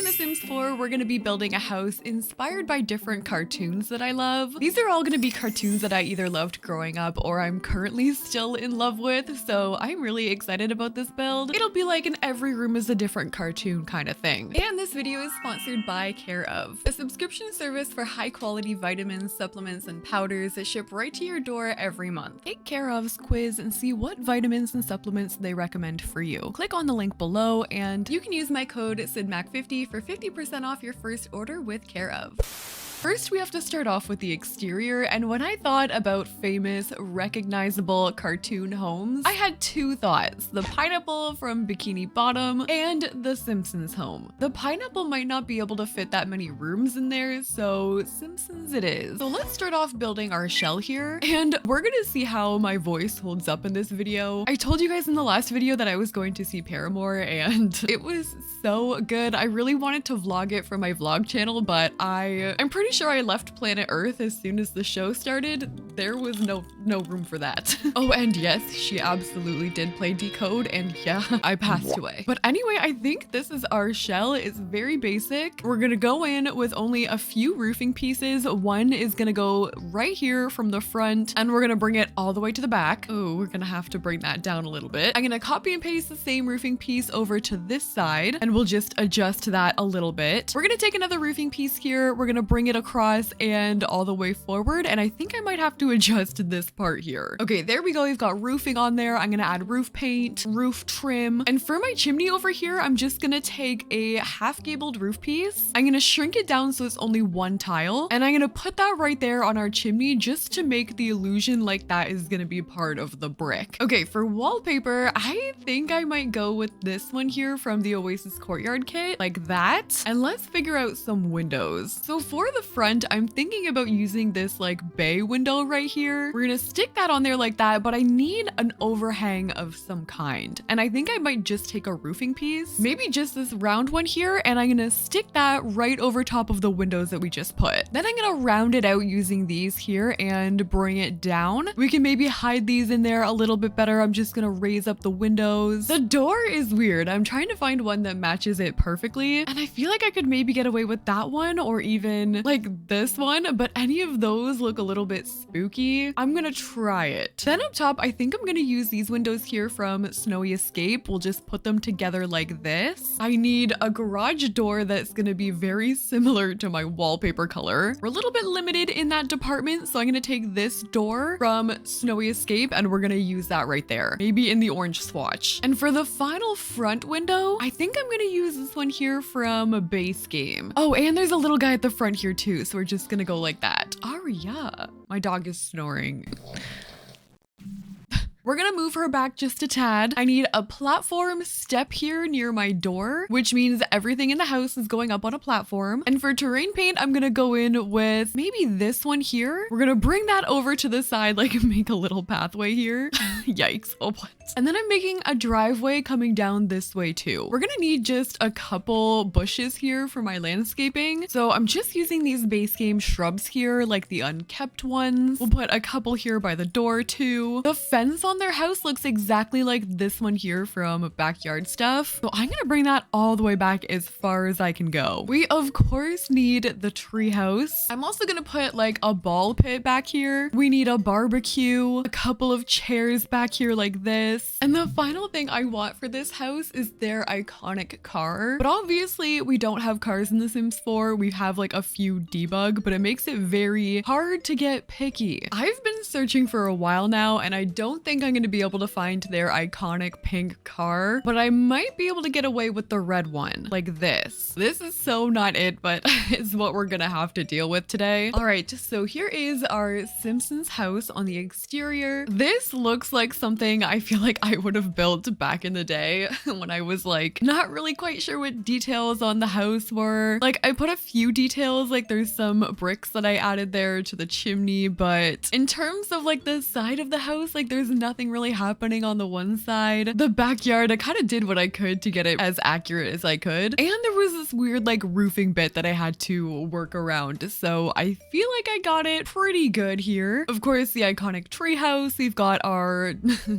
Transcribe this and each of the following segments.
in The Sims 4, we're gonna be building a house inspired by different cartoons that I love. These are all gonna be cartoons that I either loved growing up or I'm currently still in love with, so I'm really excited about this build. It'll be like an every room is a different cartoon kind of thing. And this video is sponsored by Care of, a subscription service for high quality vitamins, supplements, and powders that ship right to your door every month. Take Care of's quiz and see what vitamins and supplements they recommend for you. Click on the link below and you can use my code SYDMAC50 for 50% off your first order with Care of. First, we have to start off with the exterior, and when I thought about famous, recognizable cartoon homes, I had two thoughts: the pineapple from Bikini Bottom and the Simpsons home. The pineapple might not be able to fit that many rooms in there, so Simpsons it is. So let's start off building our shell here, and we're gonna see how my voice holds up in this video. I told you guys in the last video that I was going to see Paramore, and it was so good. I really wanted to vlog it for my vlog channel, but I'm pretty sure I left planet Earth as soon as the show started. There was no room for that. Oh, and yes, she absolutely did play Decode, and yeah, I passed away. But anyway, I think this is our shell. It's very basic. We're gonna go in with only a few roofing pieces. One is gonna go right here from the front, and we're gonna bring it all the way to the back. Oh, we're gonna have to bring that down a little bit. I'm gonna copy and paste the same roofing piece over to this side, and we'll just adjust that a little bit. We're gonna take another roofing piece here. We're gonna bring it across and all the way forward, and I think I might have to adjust this part here. Okay, there we go. We've got roofing on there. I'm gonna add roof paint, roof trim, and for my chimney over here, I'm just gonna take a half gabled roof piece. I'm gonna shrink it down so it's only one tile, and I'm gonna put that right there on our chimney just to make the illusion like that is gonna be part of the brick. Okay, for wallpaper, I think I might go with this one here from the Oasis Courtyard kit, like that. And let's figure out some windows. So for the front, I'm thinking about using this like bay window right here. We're gonna stick that on there like that, but I need an overhang of some kind. And I think I might just take a roofing piece, maybe just this round one here, and I'm gonna stick that right over top of the windows that we just put. Then I'm gonna round it out using these here and bring it down. We can maybe hide these in there a little bit better. I'm just gonna raise up the windows. The door is weird. I'm trying to find one that matches it perfectly, and I feel like I could maybe get away with that one or even like this one, but any of those look a little bit spooky. I'm gonna try it. Then up top, I think I'm gonna use these windows here from Snowy Escape. We'll just put them together like this. I need a garage door that's gonna be very similar to my wallpaper color. We're a little bit limited in that department, so I'm gonna take this door from Snowy Escape and we're gonna use that right there, maybe in the orange swatch. And for the final front window, I think I'm gonna use this one here from a base game. Oh, and there's a little guy at the front here too, so we're just gonna go like that. Aria, my dog is snoring. We're gonna move her back just a tad. I need a platform step here near my door, which means everything in the house is going up on a platform. And for terrain paint, I'm gonna go in with maybe this one here. We're gonna bring that over to the side, like make a little pathway here. Yikes, oh what? And then I'm making a driveway coming down this way too. We're gonna need just a couple bushes here for my landscaping. So I'm just using these base game shrubs here, like the unkept ones. We'll put a couple here by the door too. The fence on their house looks exactly like this one here from Backyard Stuff. So I'm gonna bring that all the way back as far as I can go. We of course need the tree house. I'm also gonna put like a ball pit back here. We need a barbecue, a couple of chairs back here like this. And the final thing I want for this house is their iconic car. But obviously we don't have cars in The Sims 4. We have like a few debug, but it makes it very hard to get picky. I've been searching for a while now, and I don't think I'm going to be able to find their iconic pink car, but I might be able to get away with the red one, like this. This is so not it, but it's what we're gonna have to deal with today. All right, so here is our Simpsons house on the exterior. This looks like something I feel like I would have built back in the day when I was like not really quite sure what details on the house were. Like I put a few details, like there's some bricks that I added there to the chimney, but in terms of like the side of the house, like there's nothing really happening on the one side. The backyard, I kind of did what I could to get it as accurate as I could. And there was this weird like roofing bit that I had to work around. So I feel like I got it pretty good here. Of course, the iconic treehouse. We've got our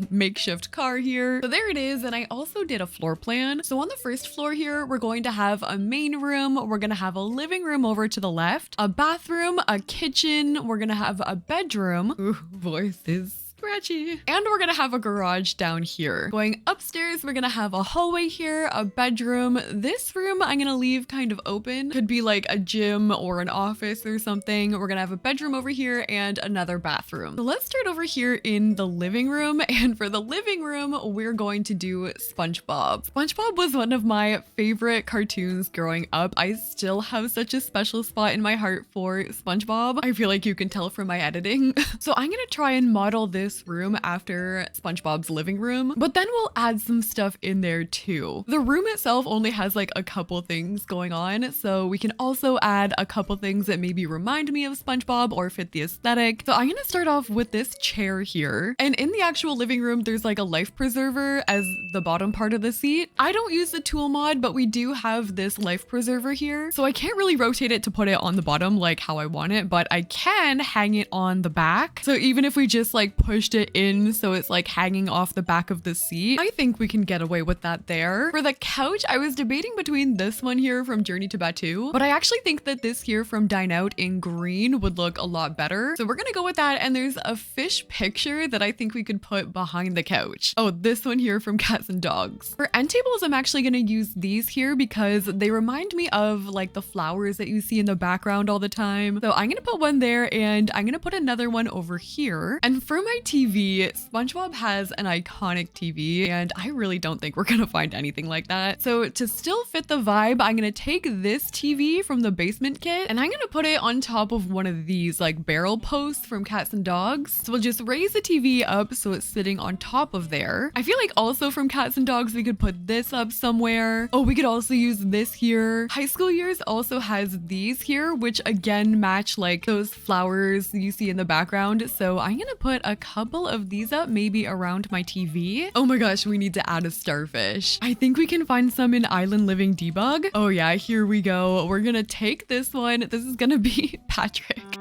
makeshift facelift car here. So there it is. And I also did a floor plan. So on the first floor here, we're going to have a main room. We're going to have a living room over to the left, a bathroom, a kitchen. We're going to have a bedroom. Ooh, voices. Scratchy. And we're gonna have a garage down here. Going upstairs, we're gonna have a hallway here, a bedroom. This room I'm gonna leave kind of open. Could be like a gym or an office or something. We're gonna have a bedroom over here and another bathroom. So let's start over here in the living room. And for the living room, we're going to do SpongeBob. SpongeBob was one of my favorite cartoons growing up. I still have such a special spot in my heart for SpongeBob. I feel like you can tell from my editing. So I'm gonna try and model this room after SpongeBob's living room, but then we'll add some stuff in there too. The room itself only has like a couple things going on, so we can also add a couple things that maybe remind me of SpongeBob or fit the aesthetic. So I'm gonna start off with this chair here, and in the actual living room there's like a life preserver as the bottom part of the seat. I don't use the tool mod, but we do have this life preserver here, so I can't really rotate it to put it on the bottom like how I want it, but I can hang it on the back. So even if we just like pushed it in so it's like hanging off the back of the seat, I think we can get away with that there. For the couch, I was debating between this one here from Journey to Batuu, but I actually think that this here from Dine Out in green would look a lot better. So we're gonna go with that, and there's a fish picture that I think we could put behind the couch. Oh, this one here from Cats and Dogs. For end tables, I'm actually gonna use these here because they remind me of like the flowers that you see in the background all the time. So I'm gonna put one there, and I'm gonna put another one over here. And for my TV, SpongeBob has an iconic TV, and I really don't think we're gonna find anything like that. So to still fit the vibe, I'm gonna take this TV from the basement kit, and I'm gonna put it on top of one of these like barrel posts from Cats and Dogs. So we'll just raise the TV up so it's sitting on top of there. I feel like also from Cats and Dogs, we could put this up somewhere. Oh, we could also use this here. High School Years also has these here, which again match like those flowers you see in the background. So I'm gonna put a couple of these up maybe around my TV. Oh my gosh, we need to add a starfish. I think we can find some in Island Living Debug. Oh yeah, here we go. We're gonna take this one. This is gonna be Patrick.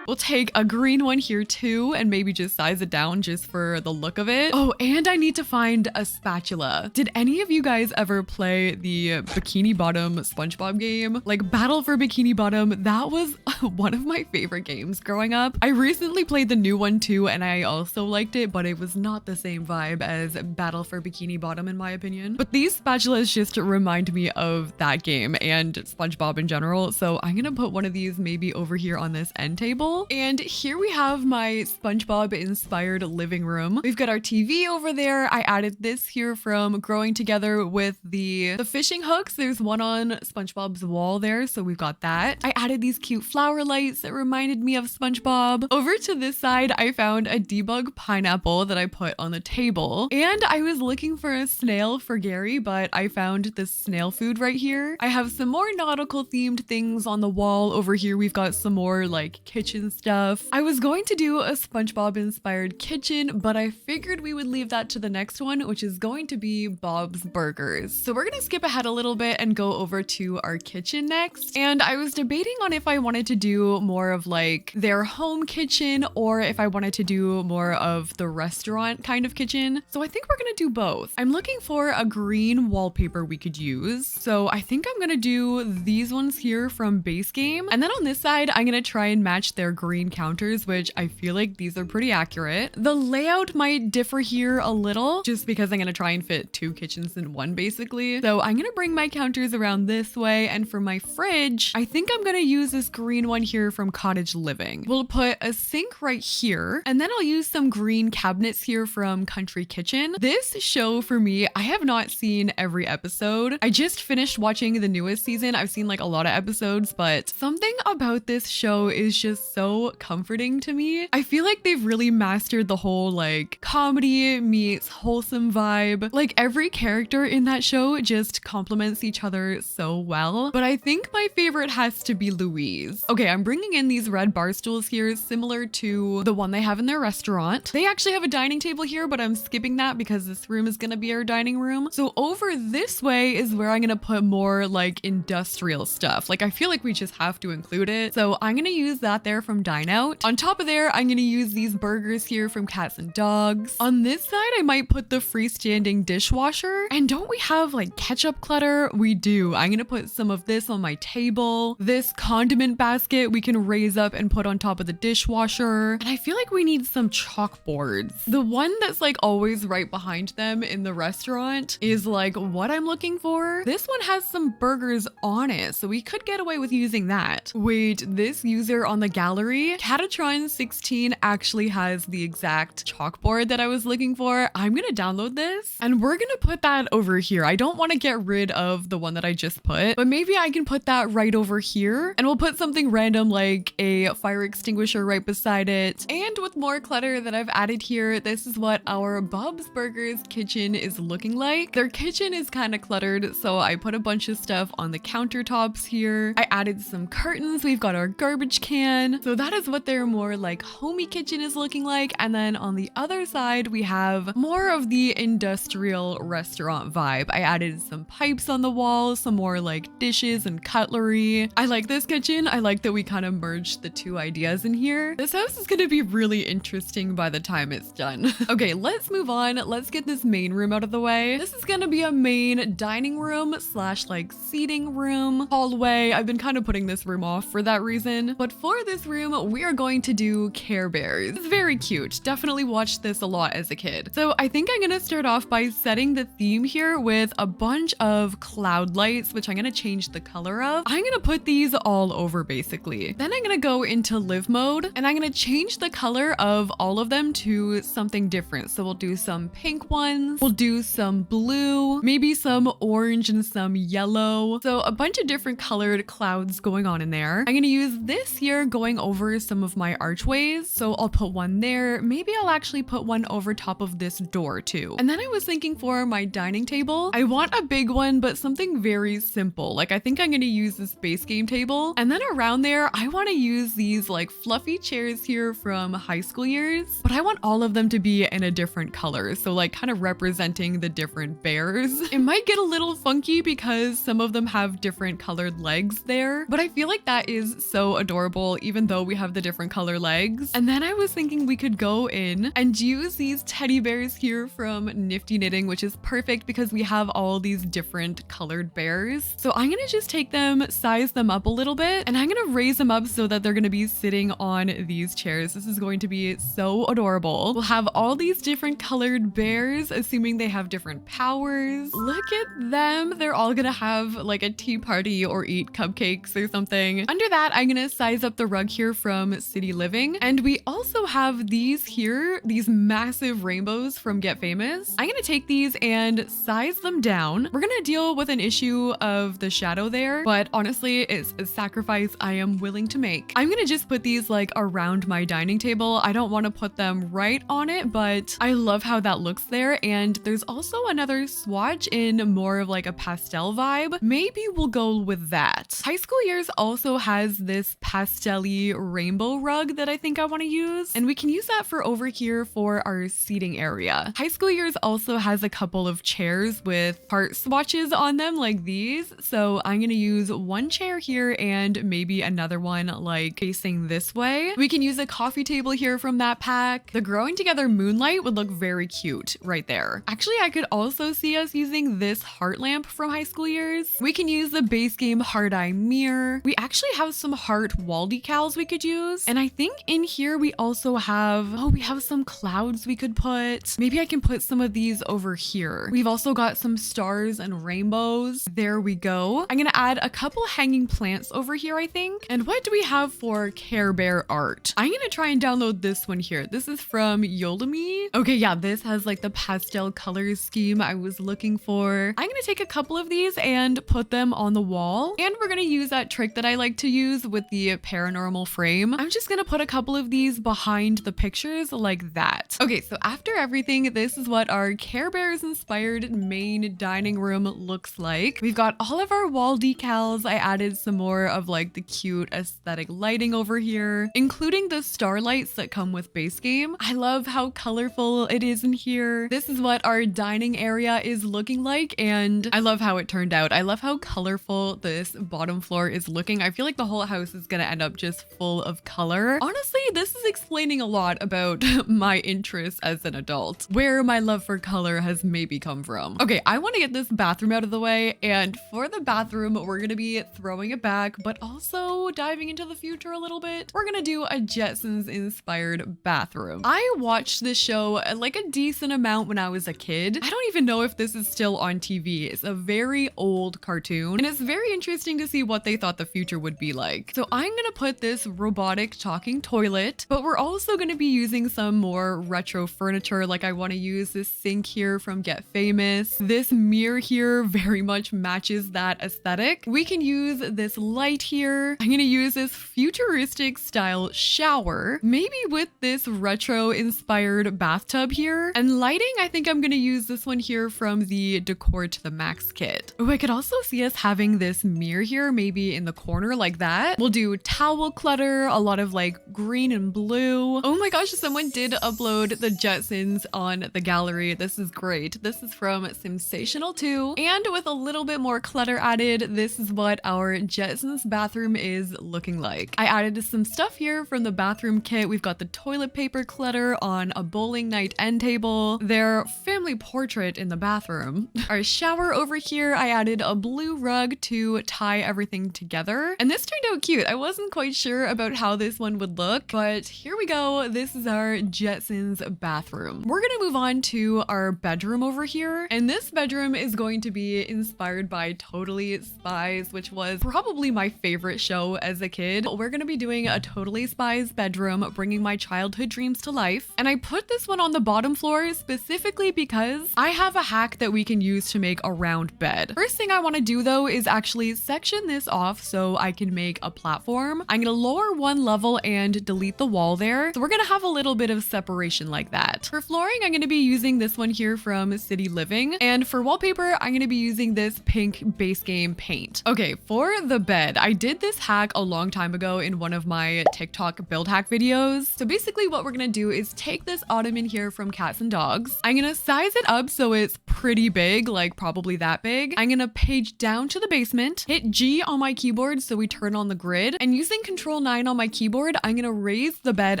We'll take a green one here too, and maybe just size it down just for the look of it. Oh, and I need to find a spatula. Did any of you guys ever play the Bikini Bottom SpongeBob game? Like Battle for Bikini Bottom, that was one of my favorite games growing up. I recently played the new one too, and I also liked it, but it was not the same vibe as Battle for Bikini Bottom in my opinion. But these spatulas just remind me of that game and SpongeBob in general, so I'm gonna put one of these maybe over here on this end table. And here we have my SpongeBob inspired living room. We've got our TV over there. I added this here from Growing Together with the fishing hooks. There's one on SpongeBob's wall there, so we've got that. I added these cute flower lights that reminded me of SpongeBob. Over to this side, I found a debug pineapple that I put on the table. And I was looking for a snail for Gary, but I found this snail food right here. I have some more nautical themed things on the wall. Over here, we've got some more like kitchen stuff. I was going to do a SpongeBob inspired kitchen, but I figured we would leave that to the next one, which is going to be Bob's Burgers. So we're gonna skip ahead a little bit and go over to our kitchen next. And I was debating on if I wanted to do more of like their home kitchen or if I wanted to do more of the restaurant kind of kitchen. So I think we're gonna do both. I'm looking for a green wallpaper we could use. So I think I'm gonna do these ones here from Base Game. And then on this side, I'm gonna try and match their green counters, which I feel like these are pretty accurate. The layout might differ here a little just because I'm gonna try and fit two kitchens in one basically. So I'm gonna bring my counters around this way, and for my fridge, I think I'm gonna use this green one here from Cottage Living. We'll put a sink right here, and then I'll use some green cabinets here from Country Kitchen. This show for me, I have not seen every episode. I just finished watching the newest season. I've seen like a lot of episodes, but something about this show is just so comforting to me. I feel like they've really mastered the whole like comedy meets wholesome vibe. Like every character in that show just complements each other so well. But I think my favorite has to be Louise. Okay, I'm bringing in these red bar stools here, similar to the one they have in their restaurant. They actually have a dining table here, but I'm skipping that because this room is gonna be our dining room. So over this way is where I'm gonna put more like industrial stuff. Like I feel like we just have to include it. So I'm gonna use that there from from Dine Out. On top of there, I'm gonna use these burgers here from Cats and Dogs. On this side, I might put the freestanding dishwasher. And don't we have like ketchup clutter? We do. I'm gonna put some of this on my table. This condiment basket we can raise up and put on top of the dishwasher. And I feel like we need some chalkboards. The one that's like always right behind them in the restaurant is like what I'm looking for. This one has some burgers on it, so we could get away with using that. Wait, this user on the gallery, Catatron16, actually has the exact chalkboard that I was looking for. I'm gonna download this and we're gonna put that over here. I don't want to get rid of the one that I just put, but maybe I can put that right over here and we'll put something random like a fire extinguisher right beside it. And with more clutter that I've added here, this is what our Bob's Burgers kitchen is looking like. Their kitchen is kind of cluttered, so I put a bunch of stuff on the countertops here. I added some curtains. We've got our garbage can. So that is what their more like homey kitchen is looking like. And then on the other side, we have more of the industrial restaurant vibe. I added some pipes on the wall, some more like dishes and cutlery. I like this kitchen. I like that we kind of merged the two ideas in here. This house is gonna be really interesting by the time it's done. Okay, let's move on. Let's get this main room out of the way. This is gonna be a main dining room slash like seating room, hallway. I've been kind of putting this room off for that reason. But for this room, we are going to do Care Bears. It's very cute. Definitely watched this a lot as a kid. So I think I'm gonna start off by setting the theme here with a bunch of cloud lights, which I'm gonna change the color of. I'm gonna put these all over basically. Then I'm gonna go into live mode and I'm gonna change the color of all of them to something different. So we'll do some pink ones, we'll do some blue, maybe some orange and some yellow. So a bunch of different colored clouds going on in there. I'm gonna use this here going over some of my archways. So I'll put one there. Maybe I'll actually put one over top of this door too. And then I was thinking for my dining table, I want a big one, but something very simple. Like I think I'm gonna use this base game table. And then around there, I wanna use these like fluffy chairs here from high school years, but I want all of them to be in a different color. So like kind of representing the different bears. It might get a little funky because some of them have different colored legs there, but I feel like that is so adorable even though we have the different color legs. And then I was thinking we could go in and use these teddy bears here from Nifty Knitting, which is perfect because we have all these different colored bears. So I'm gonna just take them, size them up a little bit, and I'm gonna raise them up so that they're gonna be sitting on these chairs. This is going to be so adorable. We'll have all these different colored bears, assuming they have different powers. Look at them. They're all gonna have like a tea party or eat cupcakes or something. Under that, I'm gonna size up the rug here from City Living. And we also have these here, these massive rainbows from Get Famous. I'm gonna take these and size them down. We're gonna deal with an issue of the shadow there, but honestly, it's a sacrifice I am willing to make. I'm gonna just put these like around my dining table. I don't want to put them right on it, but I love how that looks there. And there's also another swatch in more of like a pastel vibe. Maybe we'll go with that. High School Years also has this pastel-y rainbow rug that I think I want to use, and we can use that for over here for our seating area. High School Years also has a couple of chairs with heart swatches on them like these, so I'm gonna use one chair here and maybe another one like facing this way. We can use a coffee table here from that pack. The Growing Together Moonlight would look very cute right there. Actually, I could also see us using this heart lamp from High School Years. We can use the base game Heart Eye Mirror. We actually have some heart wall decals we could use. And I think in here we also have, oh, we have some clouds we could put. Maybe I can put some of these over here. We've also got some stars and rainbows. There we go. I'm gonna add a couple hanging plants over here, I think. And what do we have for Care Bear art? I'm gonna try and download this one here. This is from Yolami. Okay, yeah, this has like the pastel color scheme I was looking for. I'm gonna take a couple of these and put them on the wall. And we're gonna use that trick that I like to use with the paranormal frame. I'm just gonna put a couple of these behind the pictures like that. Okay, so after everything, this is what our Care Bears inspired main dining room looks like. We've got all of our wall decals. I added some more of like the cute aesthetic lighting over here, including the starlights that come with base game. I love how colorful it is in here. This is what our dining area is looking like, and I love how it turned out. I love how colorful this bottom floor is looking. I feel like the whole house is gonna end up just full of color. Honestly, this is explaining a lot about my interests as an adult, where my love for color has maybe come from. Okay, I want to get this bathroom out of the way, and for the bathroom, we're gonna be throwing it back, but also diving into the future a little bit. We're gonna do a Jetsons inspired bathroom. I watched this show like a decent amount when I was a kid. I don't even know if this is still on TV. It's a very old cartoon, and it's very interesting to see what they thought the future would be like. So I'm gonna put this robotic talking toilet, but we're also gonna be using some more retro furniture. Like I want to use this sink here from Get Famous. This mirror here very much matches that aesthetic. We can use this light here. I'm gonna use this futuristic style shower, maybe with this retro inspired bathtub here. And lighting, I think I'm gonna use this one here from the Decor to the Max kit. Oh, I could also see us having this mirror here, maybe in the corner like that. We'll do towel clutter, a lot of like green and blue. Oh my gosh, someone did upload the Jetsons on the gallery. This is great. This is from Sensational 2. And with a little bit more clutter added, this is what our Jetsons bathroom is looking like. I added some stuff here from the bathroom kit. We've got the toilet paper clutter on a bowling night end table, their family portrait in the bathroom. Our shower over here, I added a blue rug to tie everything together. And this turned out cute. I wasn't quite sure about how this one would look, but here we go. This is our Jetsons bathroom. We're gonna move on to our bedroom over here. And this bedroom is going to be inspired by Totally Spies, which was probably my favorite show as a kid. We're gonna be doing a Totally Spies bedroom, bringing my childhood dreams to life. And I put this one on the bottom floor specifically because I have a hack that we can use to make a round bed. First thing I want to do though is actually section this off so I can make a platform. I'm gonna lower one level and delete the wall there. So we're gonna have a little bit of separation like that. For flooring, I'm gonna be using this one here from City Living. And for wallpaper, I'm gonna be using this pink base game paint. Okay, for the bed, I did this hack a long time ago in one of my TikTok build hack videos. So basically what we're gonna do is take this ottoman here from Cats and Dogs. I'm gonna size it up so it's pretty big, like probably that big. I'm gonna page down to the basement, hit G on my keyboard so we turn on the grid, and using Control 9 on my keyboard, I'm gonna raise the bed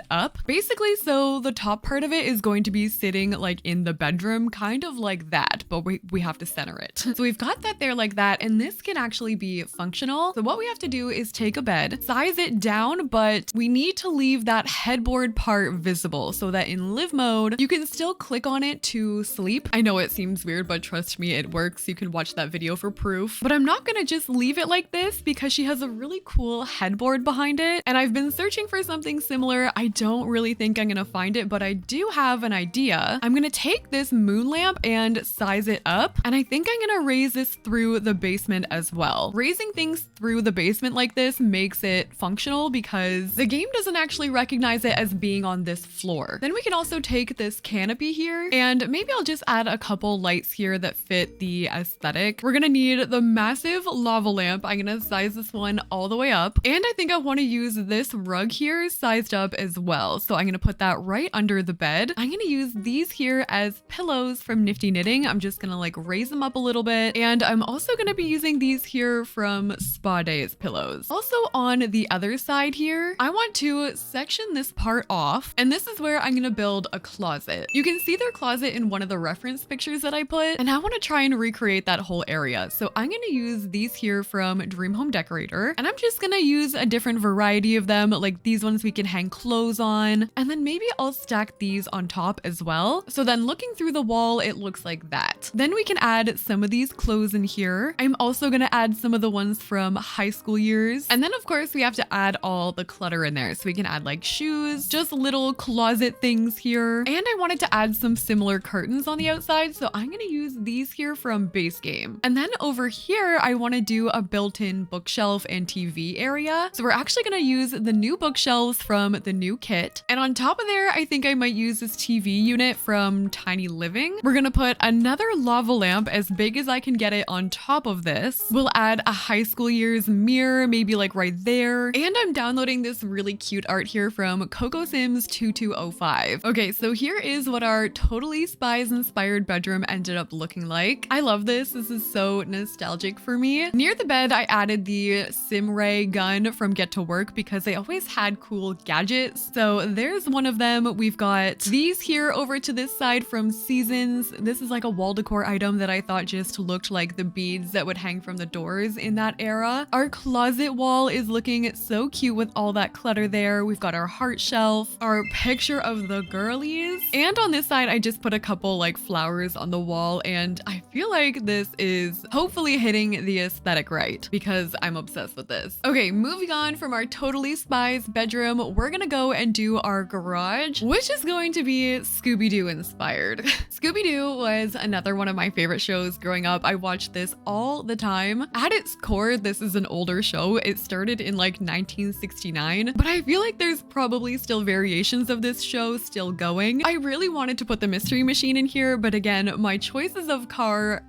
up, basically so the top part of it is going to be sitting like in the bedroom, kind of like that, but we have to center it. So we've got that there like that, and this can actually be functional. So what we have to do is take a bed, size it down, but we need to leave that headboard part visible so that in live mode, you can still click on it to sleep. I know it seems weird, but trust me, it works. You can watch that video for proof. But I'm not gonna just leave it like this because she has a really cool headboard behind it. And I've been searching for something similar. I don't really think I'm gonna find it, but I do have an idea. I'm gonna take this moon lamp and size it up. And I think I'm gonna raise this through the basement as well. Raising things through the basement like this makes it functional because the game doesn't actually recognize it as being on this floor. Then we can also take this canopy here, and maybe I'll just add a couple lights here that fit the aesthetic. We're gonna need the massive lava lamp. I'm gonna size this one all the way up, and I think I want to use this rug here sized up as well. So I'm gonna put that right under the bed. I'm gonna use these here as pillows from Nifty Knitting. I'm just gonna like raise them up a little bit, and I'm also gonna be using these here from Spa Day as pillows. Also on the other side here, I want to section this part off, and this is where I'm gonna build a closet. You can see their closet in one of the reference pictures that I put, and I want to try and recreate that whole area. So I'm gonna use these here from Dream Home Decorator, and I'm just gonna use a different variety of them. Like these ones we can hang clothes on, and then maybe I'll stack these on top as well. So then looking through the wall, it looks like that. Then we can add some of these clothes in here. I'm also gonna add some of the ones from high school years. And then of course we have to add all the clutter in there. So we can add like shoes, just little closet things here. And I wanted to add some similar curtains on the outside. So I'm gonna use these here from Base Game. And then over here, I wanna do a built-in bookshelf and TV area. So we're actually gonna use the new bookshelves from the new kit. And on top of there, I think I might use this TV unit from Tiny Living. We're gonna put another lava lamp as big as I can get it on top of this. We'll add a high school years mirror, maybe like right there. And I'm downloading this really cute art here from Coco Sims 2205. Okay, so here is what our Totally Spies inspired bedroom ended up looking like. I love this. This is so nostalgic for me. Near the bed, I added the Sim Ray gun from Get to Work. work because they always had cool gadgets. So there's one of them. We've got these here over to this side from Seasons. This is like a wall decor item that I thought just looked like the beads that would hang from the doors in that era. Our closet wall is looking so cute with all that clutter there. We've got our heart shelf, our picture of the girlies, and on this side I just put a couple like flowers on the wall, and I feel like this is hopefully hitting the aesthetic right because I'm obsessed with this. Okay, moving on from our totally Spies bedroom, we're gonna go and do our garage, which is going to be Scooby Doo inspired. Scooby Doo was another one of my favorite shows growing up. I watched this all the time. At its core, this is an older show. It started in like 1969, but I feel like there's probably still variations of this show still going. I really wanted to put the mystery machine in here, but again, my choices of car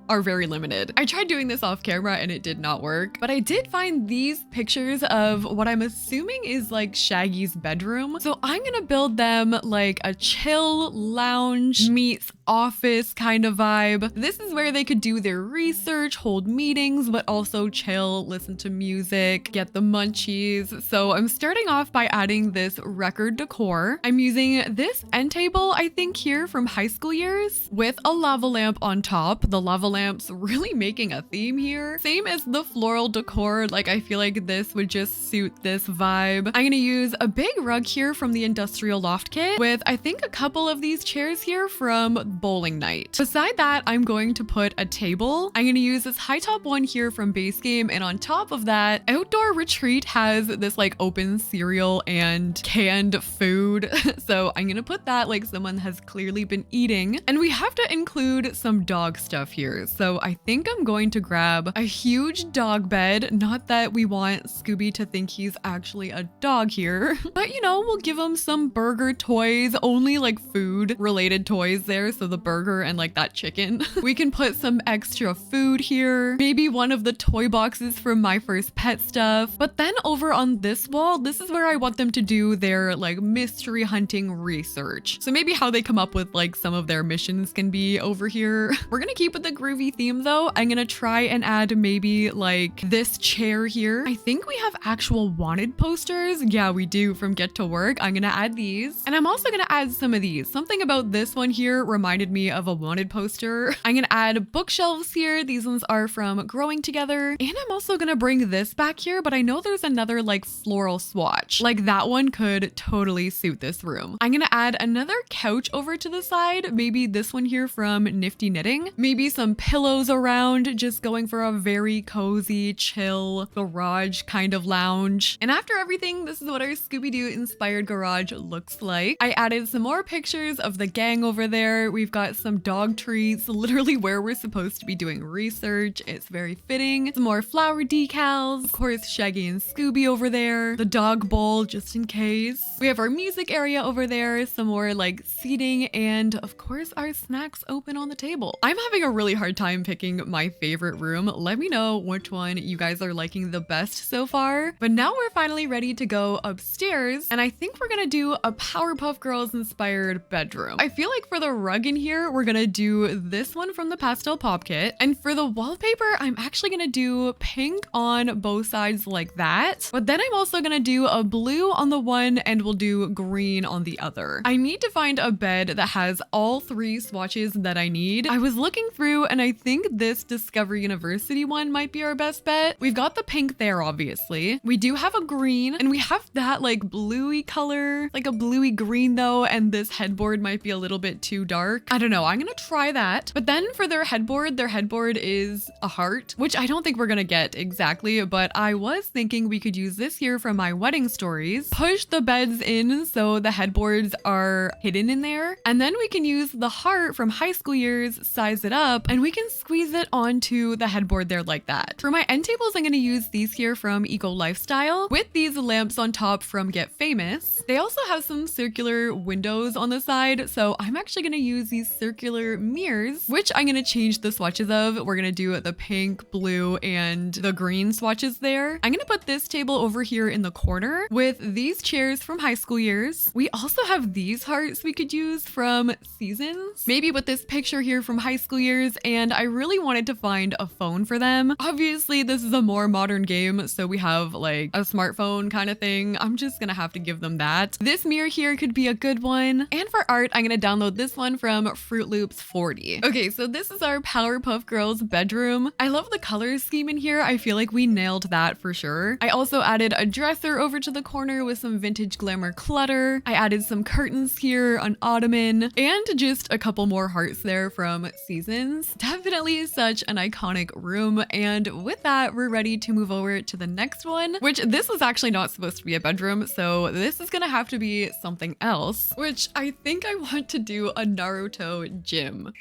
are very limited. I tried doing this off camera and it did not work, but I did find these pictures of what I'm assuming is like Shaggy's bedroom. So I'm gonna build them like a chill lounge meets office kind of vibe. This is where they could do their research, hold meetings, but also chill, listen to music, get the munchies. So I'm starting off by adding this record decor. I'm using this end table, I think here from high school years, with a lava lamp on top. The lava lamp's really making a theme here. Same as the floral decor, like I feel like this would just suit this vibe. I'm gonna use a big rug here from the industrial loft kit with I think a couple of these chairs here from bowling night. Beside that, I'm going to put a table. I'm gonna use this high top one here from base game, and on top of that, outdoor retreat has this like open cereal and canned food. So I'm gonna put that like someone has clearly been eating, and we have to include some dog stuff here. So I think I'm going to grab a huge dog bed. Not that we want Scooby to think he's actually a dog here, but you know, we'll give him some burger toys, only like food related toys there. So the burger and like that chicken. We can put some extra food here, maybe one of the toy boxes from My First Pet stuff. But then over on this wall, this is where I want them to do their like mystery hunting research. So maybe how they come up with like some of their missions can be over here. We're gonna keep with the groovy theme though. I'm gonna try and add maybe like this chair here. I think we have actual wanted posters. Yeah, we do, from Get to Work. I'm gonna add these, and I'm also gonna add some of these. Something about this one here reminded me of a wanted poster. I'm gonna add bookshelves here. These ones are from Growing Together, and I'm also gonna bring this back here, but I know there's another like floral swatch. Like that one could totally suit this room. I'm gonna add another couch over to the side, maybe this one here from Nifty Knitting, maybe some pillows around, just going for a very cozy, chill garage kind of lounge. And after everything, this is what our Scooby-Doo inspired garage looks like. I added some more pictures of the gang over there. We've got some dog treats, literally where we're supposed to be doing research. It's very fitting. Some more flower decals. Of course, Shaggy and Scooby over there. The dog bowl, just in case. We have our music area over there, some more like seating, and of course our snacks open on the table. I'm having a really hard time picking my favorite room. Let me know which one you guys are liking the best so far. But now we're finally ready to go upstairs, and I think we're gonna do a Powerpuff Girls inspired bedroom. I feel like for the rug in here, we're gonna do this one from the Pastel Pop Kit, and for the wallpaper, I'm actually gonna do pink on both sides like that, but then I'm also gonna do a blue on the one and we'll do green on the other. I need to find a bed that has all three swatches that I need. I was looking through and I think this Discovery University one might be our best bet. We've got the pink there, obviously. We do have a green, and we have that like bluey color, like a bluey green though, and this headboard might be a little bit too dark. I don't know, I'm gonna try that. But then for their headboard is a heart, which I don't think we're gonna get exactly, but I was thinking we could use this here from My Wedding Stories, push the beds in so the headboards are hidden in there, and then we can use the heart from High School Years, size it up, and we can squeeze it onto the headboard there like that. For my end tables, I'm gonna use these here from Eco Lifestyle with these lamps on top from Get Famous. They also have some circular windows on the side, so I'm actually gonna use these circular mirrors, which I'm gonna change the swatches of. We're gonna do the pink, blue, and the green swatches there. I'm gonna put this table over here in the corner with these chairs from High School Years. We also have these hearts we could use from Seasons, maybe with this picture here from High School Years, and I really wanted to find a phone for them. Obviously, this is a more modern game, so we have like like a smartphone kind of thing. I'm just gonna have to give them that. This mirror here could be a good one. And for art, I'm gonna download this one from Fruit Loops 40. Okay, so this is our Powerpuff Girls bedroom. I love the color scheme in here. I feel like we nailed that for sure. I also added a dresser over to the corner with some vintage glamour clutter. I added some curtains here, an ottoman, and just a couple more hearts there from Seasons. Definitely such an iconic room. And with that, we're ready to move over to the next one, which this was actually not supposed to be a bedroom. So this is gonna have to be something else, which I think I want to do a Naruto gym.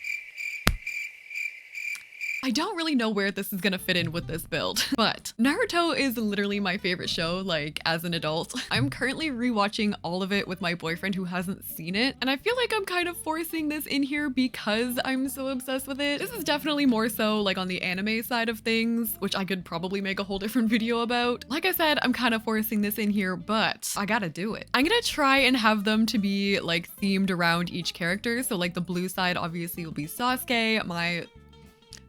I don't really know where this is gonna fit in with this build, but Naruto is literally my favorite show, like as an adult. I'm currently rewatching all of it with my boyfriend who hasn't seen it, and I feel like I'm kind of forcing this in here because I'm so obsessed with it. This is definitely more so like on the anime side of things, which I could probably make a whole different video about. Like I said, I'm kind of forcing this in here, but I gotta do it. I'm gonna try and have them to be like themed around each character. So like the blue side obviously will be Sasuke, my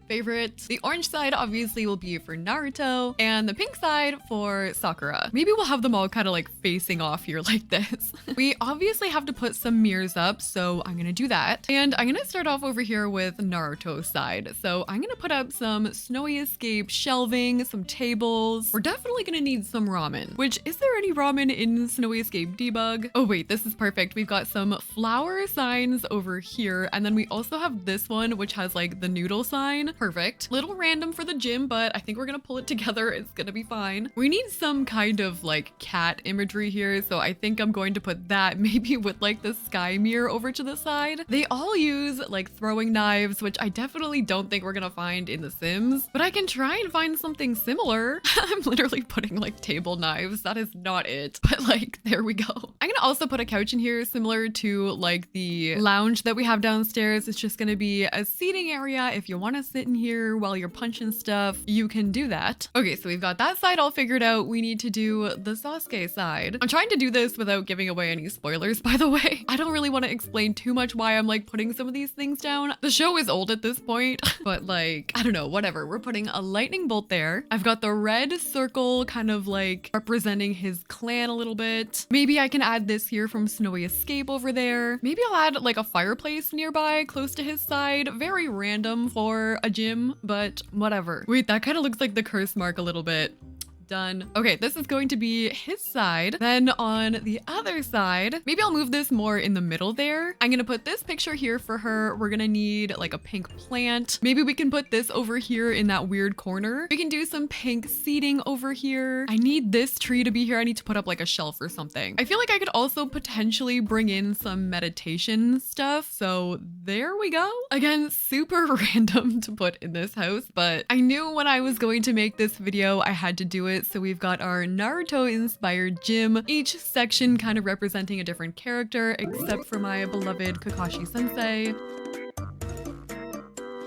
favorite. The orange side obviously will be for Naruto, and the pink side for Sakura. Maybe we'll have them all kind of like facing off here like this. We obviously have to put some mirrors up, so I'm gonna do that. And I'm gonna start off over here with Naruto's side. So I'm gonna put up some Snowy Escape shelving, some tables. We're definitely gonna need some ramen, which is there any ramen in Snowy Escape debug? Oh wait, this is perfect. We've got some flower signs over here, and then we also have this one, which has like the noodle sign. Perfect. Little random for the gym, but I think we're gonna pull it together. It's gonna be fine. We need some kind of like cat imagery here, so I think I'm going to put that maybe with like the sky mirror over to the side. They all use like throwing knives, which I definitely don't think we're gonna find in The Sims, but I can try and find something similar. I'm literally putting like table knives. That is not it, but like there we go. I'm gonna also put a couch in here similar to like the lounge that we have downstairs. It's just gonna be a seating area. If you want to sit in here while you're punching stuff, you can do that. Okay, so we've got that side all figured out. We need to do the Sasuke side. I'm trying to do this without giving away any spoilers, by the way. I don't really want to explain too much why I'm like putting some of these things down. The show is old at this point, but like, I don't know, whatever. We're putting a lightning bolt there. I've got the red circle kind of like representing his clan a little bit. Maybe I can add this here from Snowy Escape over there. Maybe I'll add like a fireplace nearby close to his side. Very random for a gym, but whatever. Wait, that kind of looks like the curse mark a little bit. Done. Okay, this is going to be his side. Then on the other side, maybe I'll move this more in the middle there. I'm gonna put this picture here for her. We're gonna need like a pink plant. Maybe we can put this over here in that weird corner. We can do some pink seating over here. I need this tree to be here. I need to put up like a shelf or something. I feel like I could also potentially bring in some meditation stuff. So there we go. Again, super random to put in this house, but I knew when I was going to make this video, I had to do it. So we've got our Naruto inspired gym, each section kind of representing a different character, except for my beloved Kakashi sensei.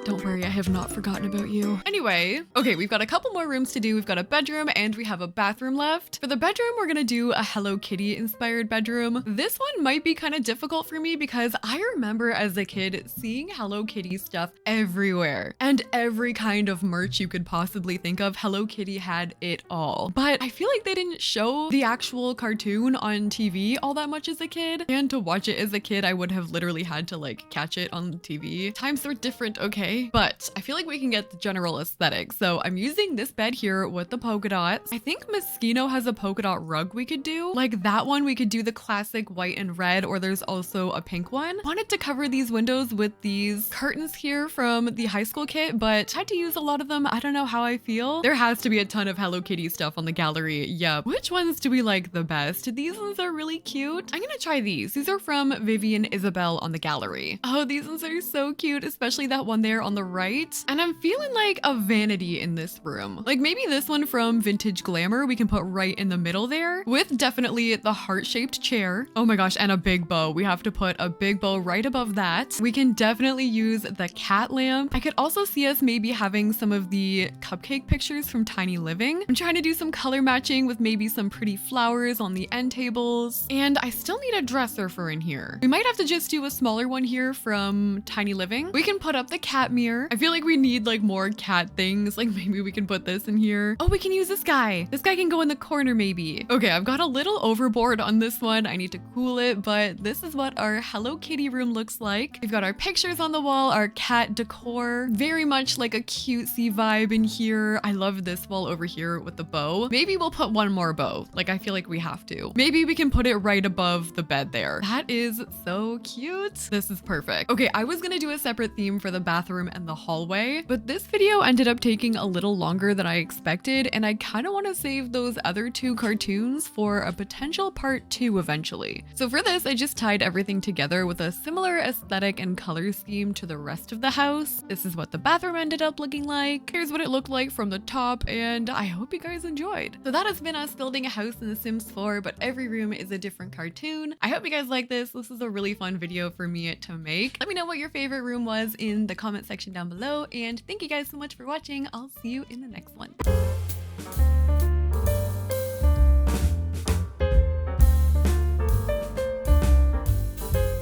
Don't worry, I have not forgotten about you. Anyway, okay, we've got a couple more rooms to do. We've got a bedroom and we have a bathroom left. For the bedroom, we're gonna do a Hello Kitty inspired bedroom. This one might be kind of difficult for me because I remember as a kid seeing Hello Kitty stuff everywhere and every kind of merch you could possibly think of. Hello Kitty had it all, but I feel like they didn't show the actual cartoon on TV all that much as a kid. And to watch it as a kid, I would have literally had to like catch it on TV. Times were different, okay? But I feel like we can get the general aesthetic. So I'm using this bed here with the polka dots. I think Moschino has a polka dot rug we could do. Like that one, we could do the classic white and red, or there's also a pink one. Wanted to cover these windows with these curtains here from the high school kit, but had to use a lot of them. I don't know how I feel. There has to be a ton of Hello Kitty stuff on the gallery. Yep. Which ones do we like the best? These ones are really cute. I'm gonna try these. These are from Vivian Isabel on the gallery. Oh, these ones are so cute, especially that one there on the right. And I'm feeling like a vanity in this room. Like maybe this one from Vintage Glamour we can put right in the middle there with definitely the heart-shaped chair. Oh my gosh, and a big bow. We have to put a big bow right above that. We can definitely use the cat lamp. I could also see us maybe having some of the cupcake pictures from Tiny Living. I'm trying to do some color matching with maybe some pretty flowers on the end tables. And I still need a dresser for in here. We might have to just do a smaller one here from Tiny Living. We can put up the cat cat mirror. I feel like we need like more cat things. Like maybe we can put this in here. Oh, we can use this guy. This guy can go in the corner maybe. Okay, I've got a little overboard on this one. I need to cool it, but this is what our Hello Kitty room looks like. We've got our pictures on the wall, our cat decor, very much like a cutesy vibe in here. I love this wall over here with the bow. Maybe we'll put one more bow. Like I feel like we have to. Maybe we can put it right above the bed there. That is so cute. This is perfect. Okay, I was gonna do a separate theme for the bathroom and the hallway, but this video ended up taking a little longer than I expected, and I kind of want to save those other two cartoons for a potential part 2 eventually. So for this, I just tied everything together with a similar aesthetic and color scheme to the rest of the house. This is what the bathroom ended up looking like. Here's what it looked like from the top, and I hope you guys enjoyed. So that has been us building a house in The Sims 4, but every room is a different cartoon. I hope you guys like this. This is a really fun video for me to make. Let me know what your favorite room was in the comment section down below, and thank you guys so much for watching. I'll see you in the next one.